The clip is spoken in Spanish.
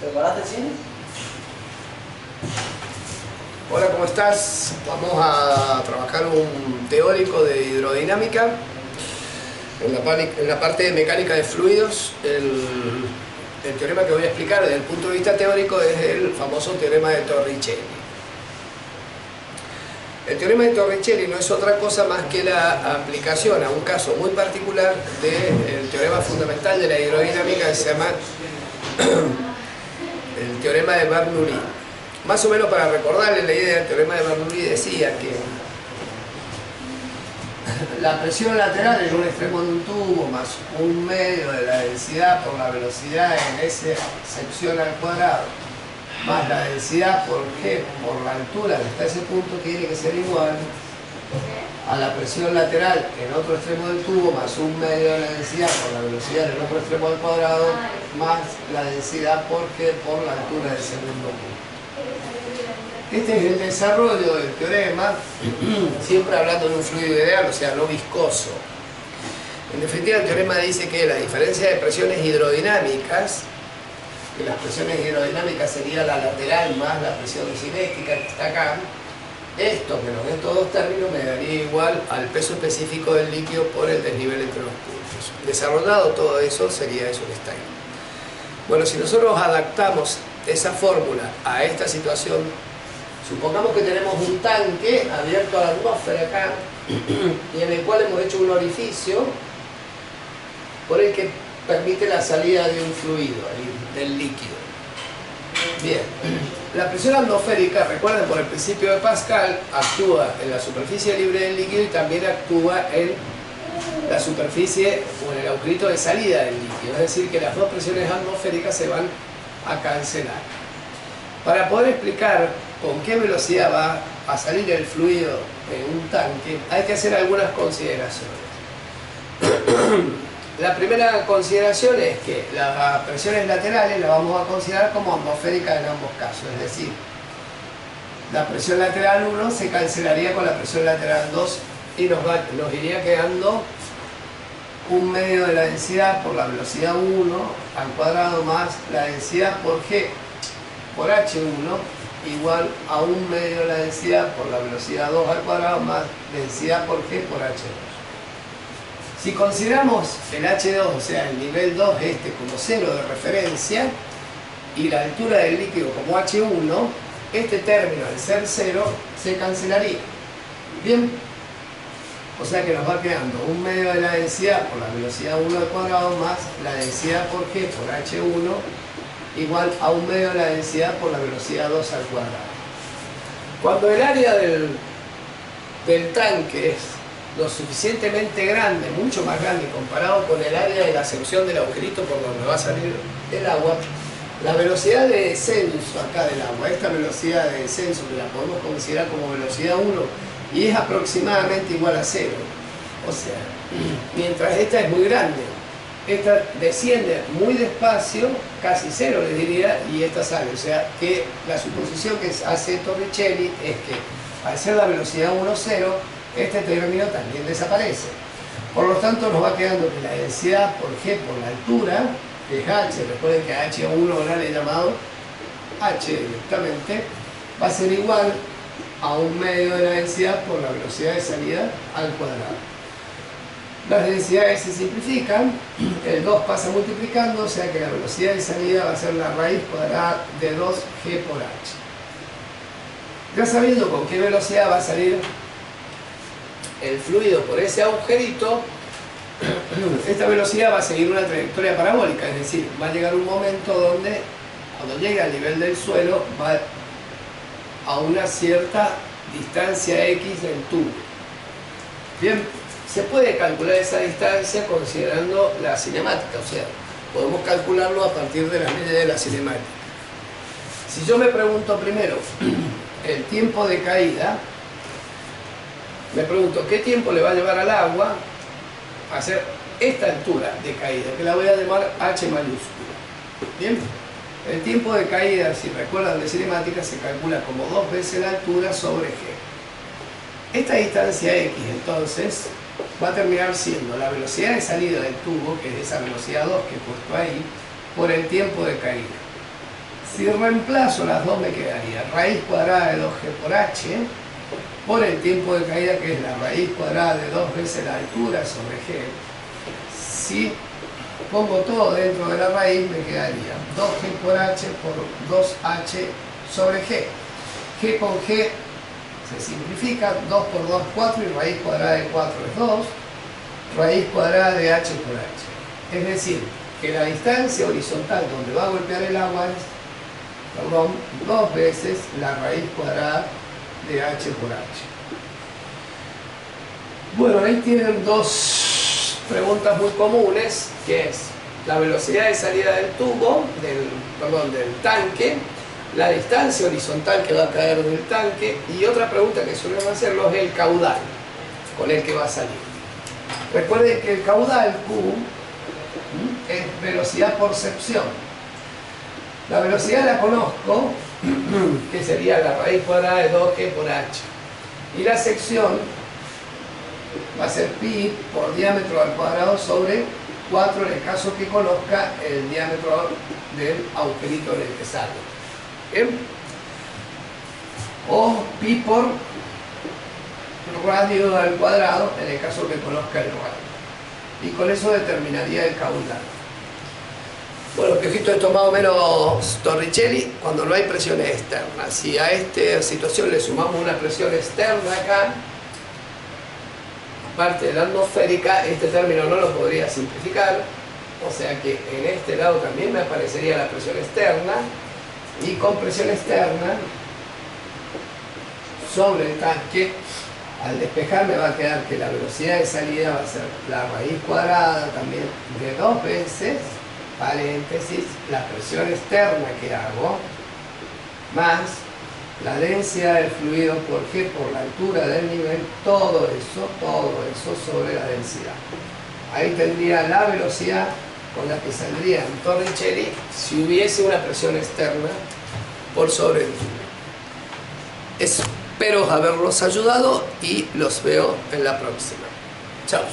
¿Preparaste, Cine? Hola, ¿cómo estás? Vamos a trabajar un teórico de hidrodinámica. En la parte de mecánica de fluidos, el teorema que voy a explicar desde el punto de vista teórico es el famoso teorema de Torricelli. El teorema de Torricelli no es otra cosa más que la aplicación a un caso muy particular del teorema fundamental de la hidrodinámica que se llama el teorema de Bernoulli. Más o menos para recordarles la idea del teorema de Bernoulli, decía que la presión lateral en un extremo de un tubo más un medio de la densidad por la velocidad en S sección al cuadrado más la densidad por G por la altura que está ese punto tiene que ser igual a la presión lateral en otro extremo del tubo más un medio de la densidad por la velocidad en el otro extremo al cuadrado más la densidad por G por la altura del segundo punto. Este es el desarrollo del teorema, siempre hablando de un fluido ideal, o sea, no viscoso. En definitiva, el teorema dice que la diferencia de presiones hidrodinámicas, que las presiones hidrodinámicas sería la lateral más la presión cinética que está acá, esto menos estos dos términos me daría igual al peso específico del líquido por el desnivel entre los puntos. Desarrollado todo eso, sería eso que está ahí. Bueno, si nosotros adaptamos esa fórmula a esta situación, supongamos que tenemos un tanque abierto a la atmósfera acá y en el cual hemos hecho un orificio por el que permite la salida de un fluido, del líquido. Bien, la presión atmosférica, recuerden por el principio de Pascal, actúa en la superficie libre del líquido y también actúa en la superficie o en el agujerito de salida del líquido, es decir que las dos presiones atmosféricas se van a cancelar. Para poder explicar con qué velocidad va a salir el fluido en un tanque, hay que hacer algunas consideraciones. La primera consideración es que las presiones laterales las vamos a considerar como atmosféricas en ambos casos, es decir, la presión lateral 1 se cancelaría con la presión lateral 2 y nos iría quedando un medio de la densidad por la velocidad 1 al cuadrado más la densidad por G por H1 igual a un medio de la densidad por la velocidad 2 al cuadrado más densidad por G por H2. Si consideramos el H2, o sea el nivel 2 como cero de referencia y la altura del líquido como H1, este término al ser cero se cancelaría. Bien, o sea que nos va quedando un medio de la densidad por la velocidad 1 al cuadrado más la densidad por G por H1 igual a un medio de la densidad por la velocidad 2 al cuadrado. Cuando el área del tanque es lo suficientemente grande, mucho más grande comparado con el área de la sección del agujerito por donde va a salir el agua, la velocidad de descenso acá del agua, esta velocidad de descenso que la podemos considerar como velocidad 1 y es aproximadamente igual a 0. O sea, mientras esta es muy grande, esta desciende muy despacio, casi 0 les diría, y esta sale. O sea que la suposición que hace Torricelli es que al ser la velocidad 1, 0, este término también desaparece. Por lo tanto nos va quedando que la densidad por G por la altura, que es H, recuerden que a H1 ahora le he llamado H directamente, va a ser igual a un medio de la densidad por la velocidad de salida al cuadrado. Las densidades se simplifican, el 2 pasa multiplicando, o sea que la velocidad de salida va a ser la raíz cuadrada de 2G por H. Ya sabiendo con qué velocidad va a salir el fluido por ese agujerito, esta velocidad va a seguir una trayectoria parabólica, es decir, va a llegar un momento donde, cuando llegue al nivel del suelo, va a una cierta distancia X del tubo. Bien, se puede calcular esa distancia considerando la cinemática, o sea, podemos calcularlo a partir de las leyes de la cinemática. Si yo me pregunto primero el tiempo de caída, me pregunto qué tiempo le va a llevar al agua a hacer esta altura de caída, que la voy a llamar H mayúscula. Bien, el tiempo de caída, si recuerdan de cinemática, se calcula como 2 veces la altura sobre G. Esta distancia X, entonces, va a terminar siendo la velocidad de salida del tubo, que es esa velocidad 2 que he puesto ahí, por el tiempo de caída. Si reemplazo las dos me quedaría raíz cuadrada de 2g por h por el tiempo de caída, que es la raíz cuadrada de 2 veces la altura sobre g. Si pongo todo dentro de la raíz, me quedaría 2g por h por 2h sobre g. G con g se simplifica, 2 por 2 es 4 y raíz cuadrada de 4 es 2, raíz cuadrada de h por h. Es decir, que la distancia horizontal donde va a golpear el agua es, perdón, 2 veces la raíz cuadrada de h por h. Bueno, ahí tienen dos preguntas muy comunes, que es la velocidad de salida del tubo, del tanque, la distancia horizontal que va a caer del tanque, y otra pregunta que suelen hacerlo es el caudal con el que va a salir. Recuerden que el caudal Q es velocidad por sección. La velocidad la conozco, que sería la raíz cuadrada de 2g por h. Y la sección va a ser pi por diámetro al cuadrado sobre 4 en el caso que conozca el diámetro del agujerito en el que sale. ¿Bien? O pi por radio al cuadrado en el caso que conozca el radio. Y con eso determinaría el caudal. Bueno, que esto es más o menos Torricelli cuando no hay presiones externas. Si a esta situación le sumamos una presión externa acá, aparte de la atmosférica, este término no lo podría simplificar, o sea que en este lado también me aparecería la presión externa, y con presión externa sobre el tanque, al despejar me va a quedar que la velocidad de salida va a ser la raíz cuadrada también de 2 veces, paréntesis, la presión externa que hago, más la densidad del fluido por G por la altura del nivel, todo eso sobre la densidad. Ahí tendría la velocidad con la que saldría en Torricelli si hubiese una presión externa por sobre el tubo. Espero haberlos ayudado y los veo en la próxima. Chao.